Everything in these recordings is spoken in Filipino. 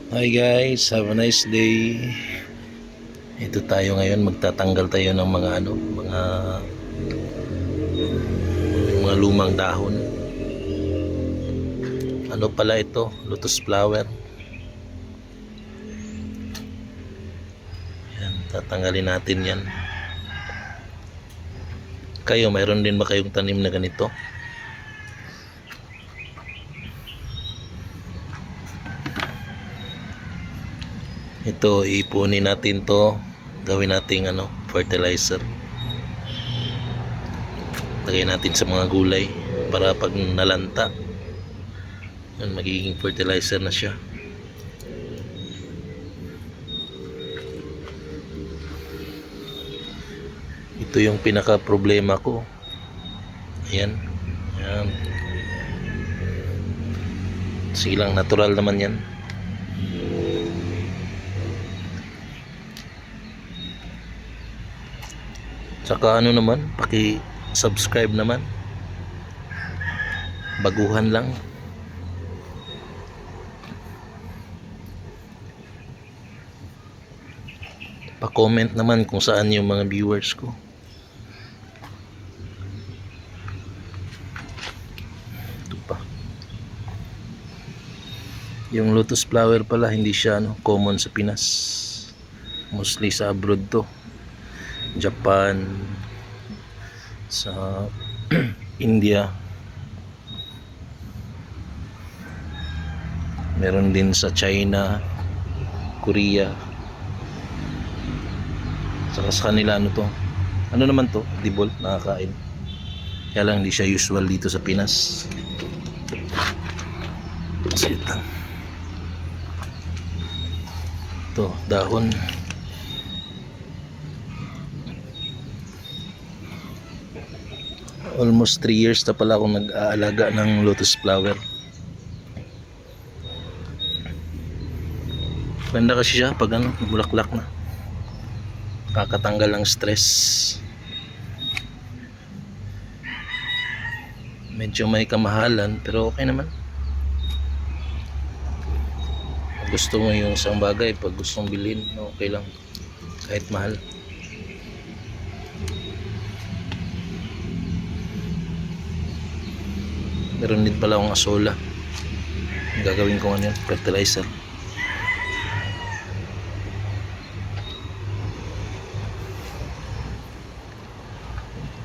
Hi guys, have a nice day. Ito tayo ngayon, magtatanggal tayo ng mga lumang dahon. Ano pala ito? Lotus flower. Yan, tatanggalin natin yan. Kayo, mayroon din ba kayong tanim na ganito? Ito, ipunin natin to. Gawin nating fertilizer. Lagay natin sa mga gulay para pag nalanta, yun, magiging fertilizer na siya. Ito yung pinaka problema ko. Ayan. Ayan. Sige lang, natural naman yan. Saka naman, paki-subscribe naman. Baguhan lang. Pa-comment naman kung saan yung mga viewers ko. Ito pa. Yung lotus flower pala, hindi siya common sa Pinas. Mostly sa abroad to. Japan, sa India, meron din sa China, Korea. Saka sa kanila to, naman to, dibol, nakakain. Kaya lang hindi siya usual dito sa Pinas. Kasi ito, dahon. Almost 3 years na pala akong nag-aalaga ng lotus flower. Ganda kasi siya pag bulaklak na. Kakatanggal ng stress. Medyo may kamahalan pero okay naman. Pag gusto mo yung isang bagay, pag gusto mong bilhin, okay lang. Kahit mahal. Meron din pala akong asola. Gagawin ko yan, fertilizer.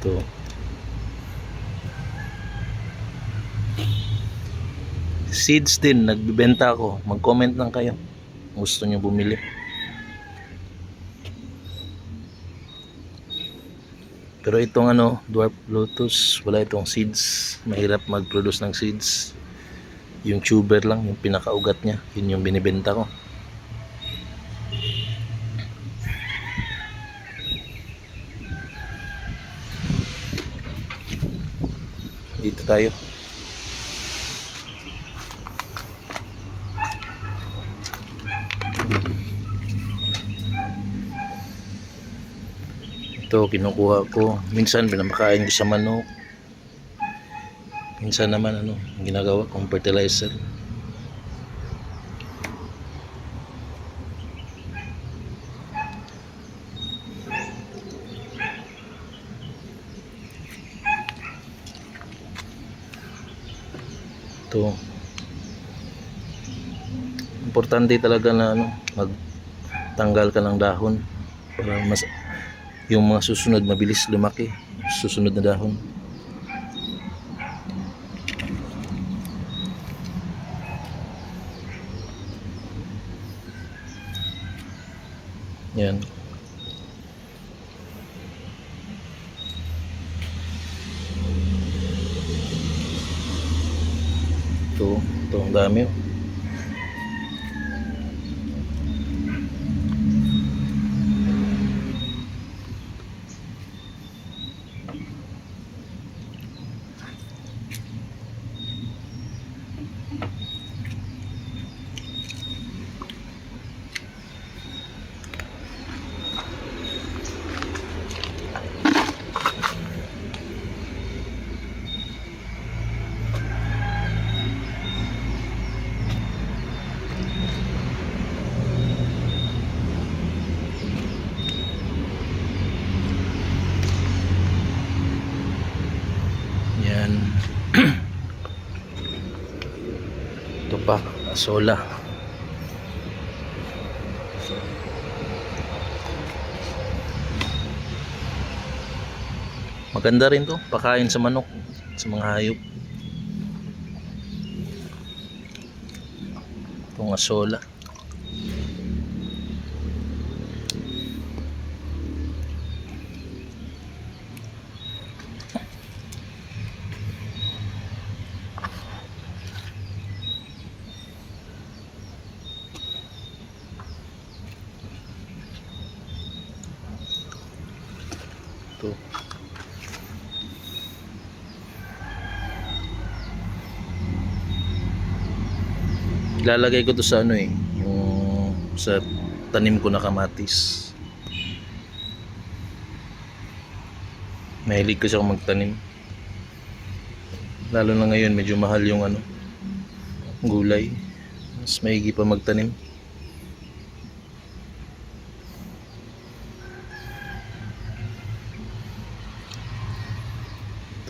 Ito. Seeds din, nagbibenta ako. Mag-comment lang kayo. Gusto nyo bumili. Pero itong dwarf lotus, wala itong seeds. Mahirap mag-produce ng seeds. Yung tuber lang, yung pinakaugat niya, yun yung binibenta ko. Dito tayo. Ito kinukuha ko, minsan pinamakain ko sa manok, minsan naman ginagawa kong fertilizer. Ito importante talaga na magtanggal ka ng dahon para yung mga susunod mabilis lumaki, susunod na dahon. Yan. Ito ang dami. Ito pa, asola. Maganda rin to, pakain sa manok, sa mga hayop. Itong asola. Ito. Ilalagay ko to sa ano yung sa tanim ko na kamatis. Mahilig kasi ako magtanim. Lalo na ngayon medyo mahal yung gulay. Mas maigi pa magtanim.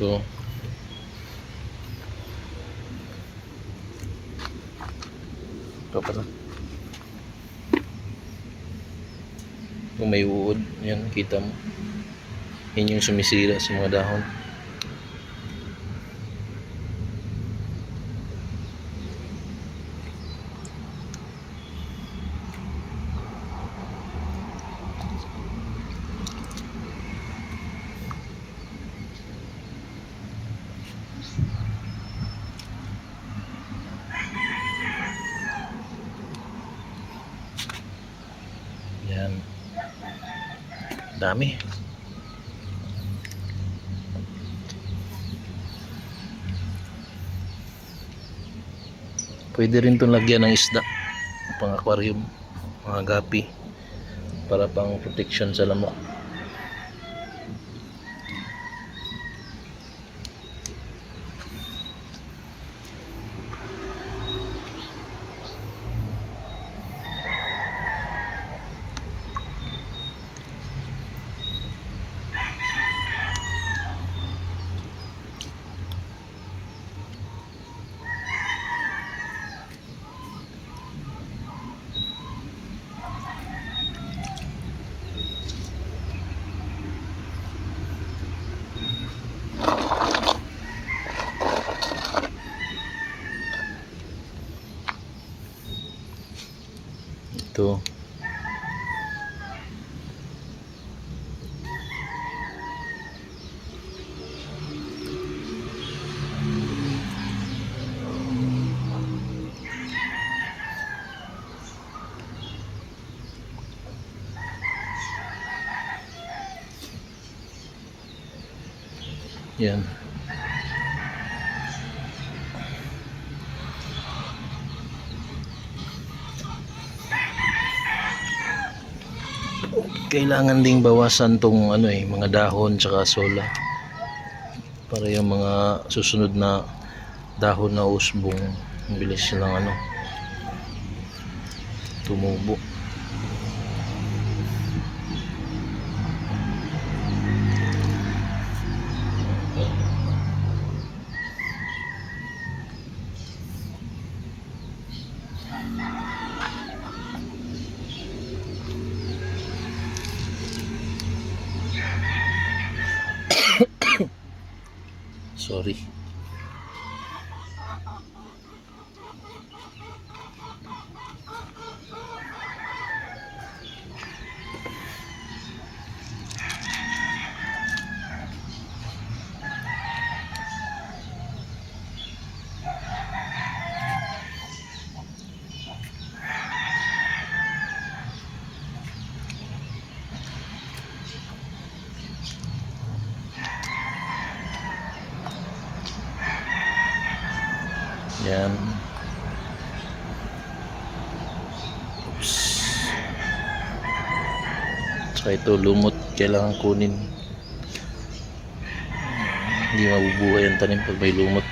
Ito. Ito pala. Kung may uod, yan, kita mo. Yan yung sumisira sa mga dahon. Yan. Dami. Pwede rin itong lagyan ng isda. Pang aquarium. Mga gapi. Para pang protection sa lamok. Ito. Yan. Kailangan ding bawasan tong mga dahon tsaka sola para yung mga susunod na dahon na usbong bilis silang tumubo. Sorry. Yan. Oops. Tsaka ito lumot, kailangan kunin. Hindi mabubuhay ang tanim pag may lumot.